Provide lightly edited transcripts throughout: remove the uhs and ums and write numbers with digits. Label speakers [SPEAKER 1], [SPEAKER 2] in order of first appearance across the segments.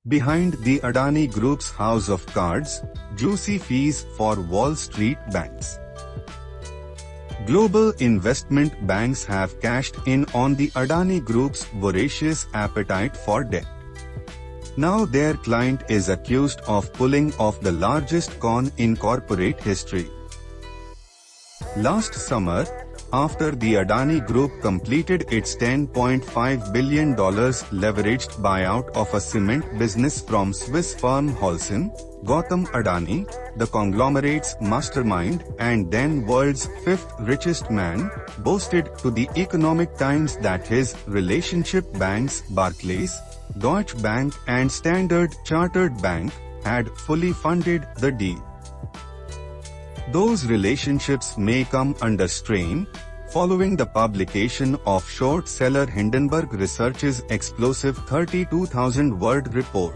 [SPEAKER 1] Behind the Adani Group's house of cards, juicy fees for Wall Street banks. Global investment banks have cashed in on the Adani Group's voracious appetite for debt. Now their client is accused of pulling off the largest con in corporate history. Last summer, after the Adani Group completed its $10.5 billion leveraged buyout of a cement business from Swiss firm Holcim, Gautam Adani, the conglomerate's mastermind and then world's fifth richest man, boasted to the Economic Times that his relationship banks Barclays, Deutsche Bank and Standard Chartered Bank had fully funded the deal. Those relationships may come under strain following the publication of short seller Hindenburg Research's explosive 32,000-word report,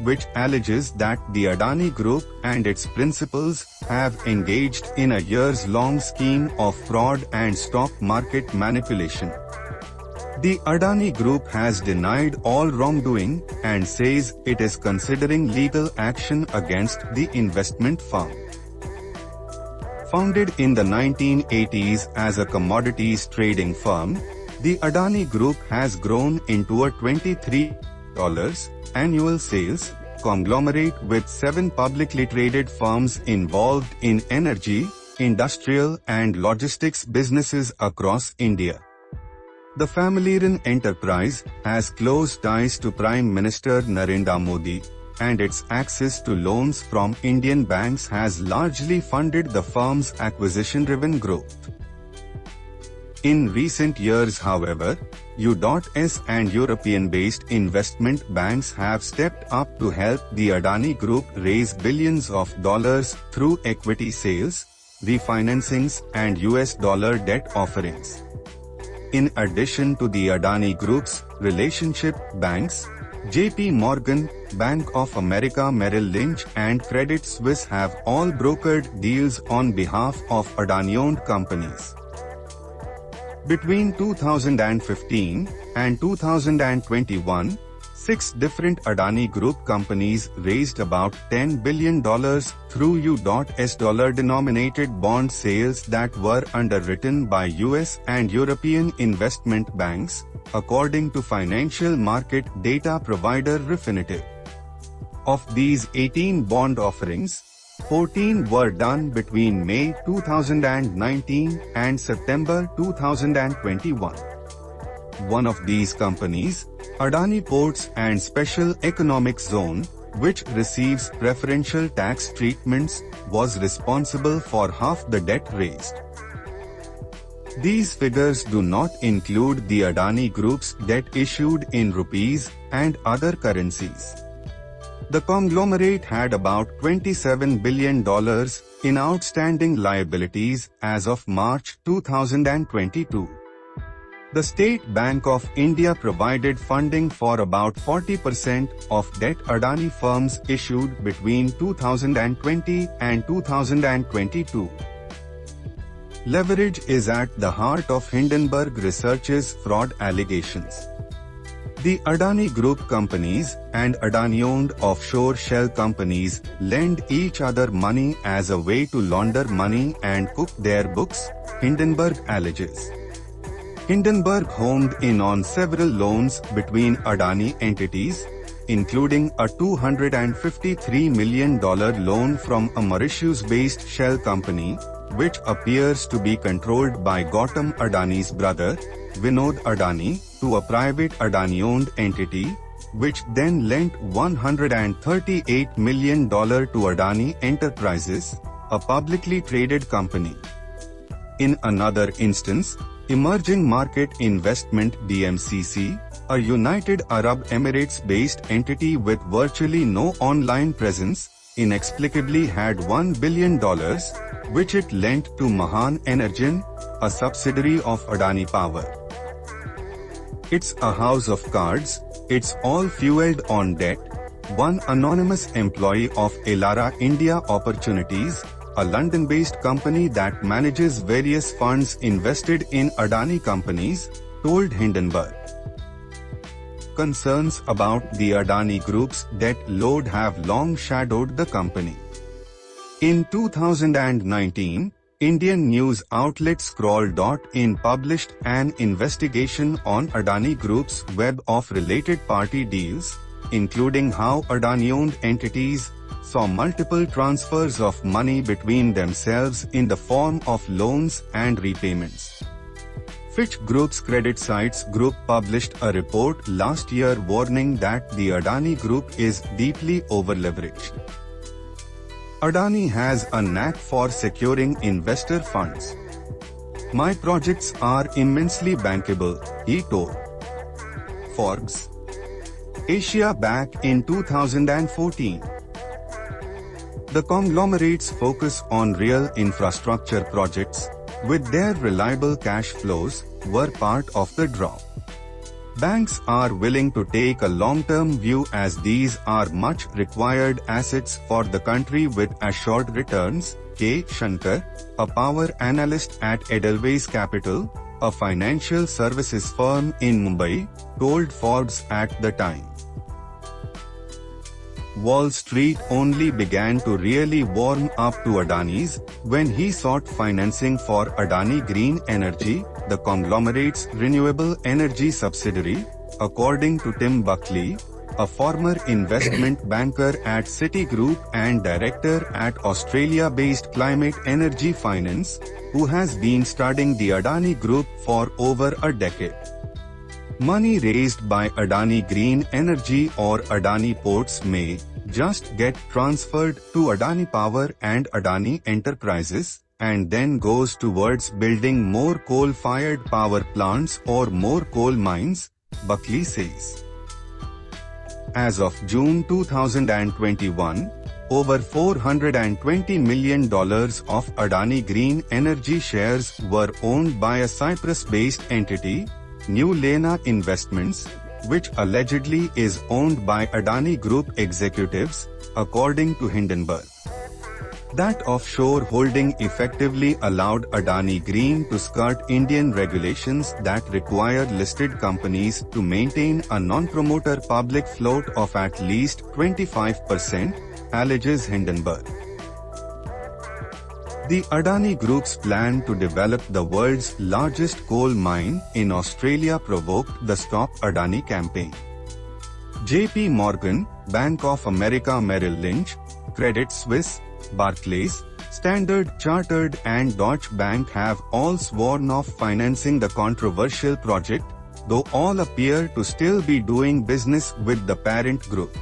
[SPEAKER 1] which alleges that the Adani Group and its principals have engaged in a years-long scheme of fraud and stock market manipulation. The Adani Group has denied all wrongdoing and says it is considering legal action against the investment firm. Founded in the 1980s as a commodities trading firm, the Adani Group has grown into a $23 annual sales conglomerate with 7 publicly traded firms involved in energy, industrial and logistics businesses across India. The family-run enterprise has close ties to Prime Minister Narendra Modi, and its access to loans from Indian banks has largely funded the firm's acquisition-driven growth. In recent years, however, U.S. and European-based investment banks have stepped up to help the Adani Group raise billions of dollars through equity sales, refinancings and US dollar debt offerings. In addition to the Adani Group's relationship banks, JP Morgan, Bank of America Merrill Lynch and Credit Suisse have all brokered deals on behalf of Adani-owned companies. Between 2015 and 2021, 6 different Adani Group companies raised about $10 billion through U.S. dollar-denominated bond sales that were underwritten by US and European investment banks, according to financial market data provider Refinitiv. Of these 18 bond offerings, 14 were done between May 2019 and September 2021. One of these companies, Adani Ports and Special Economic Zone, which receives preferential tax treatments, was responsible for half the debt raised. These figures do not include the Adani Group's debt issued in rupees and other currencies. The conglomerate had about $27 billion in outstanding liabilities as of March 2022. The State Bank of India provided funding for about 40% of debt Adani firms issued between 2020 and 2022. Leverage is at the heart of Hindenburg Research's fraud allegations. The Adani Group companies and Adani-owned offshore shell companies lend each other money as a way to launder money and cook their books, Hindenburg alleges. Hindenburg homed in on several loans between Adani entities, including a $253 million loan from a Mauritius-based shell company, which appears to be controlled by Gautam Adani's brother, Vinod Adani, to a private Adani-owned entity, which then lent $138 million to Adani Enterprises, a publicly traded company. In another instance, Emerging Market Investment DMCC, a United Arab Emirates-based entity with virtually no online presence, inexplicably had $1 billion, which it lent to Mahan Energen, a subsidiary of Adani Power. It's a house of cards, it's all fueled on debt, one anonymous employee of Elara India Opportunities, a London-based company that manages various funds invested in Adani companies, told Hindenburg. concerns about the Adani Group's debt load have long shadowed the company. In 2019, Indian news outlet Scroll.in published an investigation on Adani Group's web of related party deals, including how Adani-owned entities saw multiple transfers of money between themselves in the form of loans and repayments. Fitch Group's credit sites group published a report last year warning that the Adani Group is deeply over-leveraged. Adani has a knack for securing investor funds. "My projects are immensely bankable," he told Forbes Asia back in 2014. The conglomerate's focus on real infrastructure projects, with their reliable cash flows, were part of the draw. Banks are willing to take a long-term view as these are much required assets for the country with assured returns, K. Shankar, a power analyst at Edelweiss Capital, a financial services firm in Mumbai, told Forbes at the time. Wall Street only began to really warm up to Adani's when he sought financing for Adani Green Energy, the conglomerate's renewable energy subsidiary, according to Tim Buckley, a former investment banker at Citigroup and director at Australia-based Climate Energy Finance, who has been studying the Adani Group for over a decade. Money raised by Adani Green Energy or Adani Ports may just get transferred to Adani Power and Adani Enterprises, and then goes towards building more coal-fired power plants or more coal mines, Buckley says. As of June 2021, over $420 million of Adani Green Energy shares were owned by a Cyprus-based entity, New Lena Investments, which allegedly is owned by Adani Group executives, according to Hindenburg. That offshore holding effectively allowed Adani Green to skirt Indian regulations that require listed companies to maintain a non-promoter public float of at least 25%, alleges Hindenburg. The Adani Group's plan to develop the world's largest coal mine in Australia provoked the Stop Adani campaign. JP Morgan, Bank of America Merrill Lynch, Credit Suisse, Barclays, Standard Chartered and Deutsche Bank have all sworn off financing the controversial project, though all appear to still be doing business with the parent group.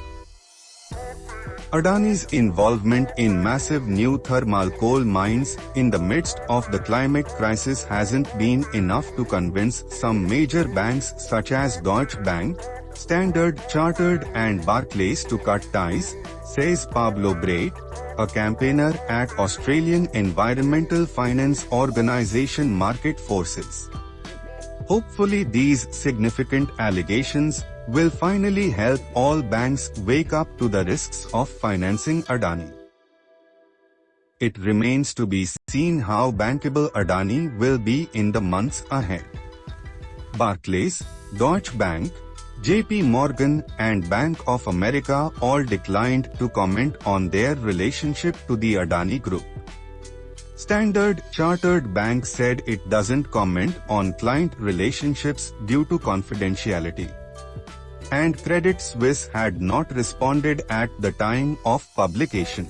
[SPEAKER 1] Adani's involvement in massive new thermal coal mines in the midst of the climate crisis hasn't been enough to convince some major banks such as Deutsche Bank, Standard Chartered and Barclays to cut ties, says Pablo Brait, a campaigner at Australian environmental finance organisation Market Forces. Hopefully these significant allegations will finally help all banks wake up to the risks of financing Adani. It remains to be seen how bankable Adani will be in the months ahead. Barclays, Deutsche Bank, JP Morgan and Bank of America all declined to comment on their relationship to the Adani Group. Standard Chartered Bank said it doesn't comment on client relationships due to confidentiality. And Credit Suisse had not responded at the time of publication.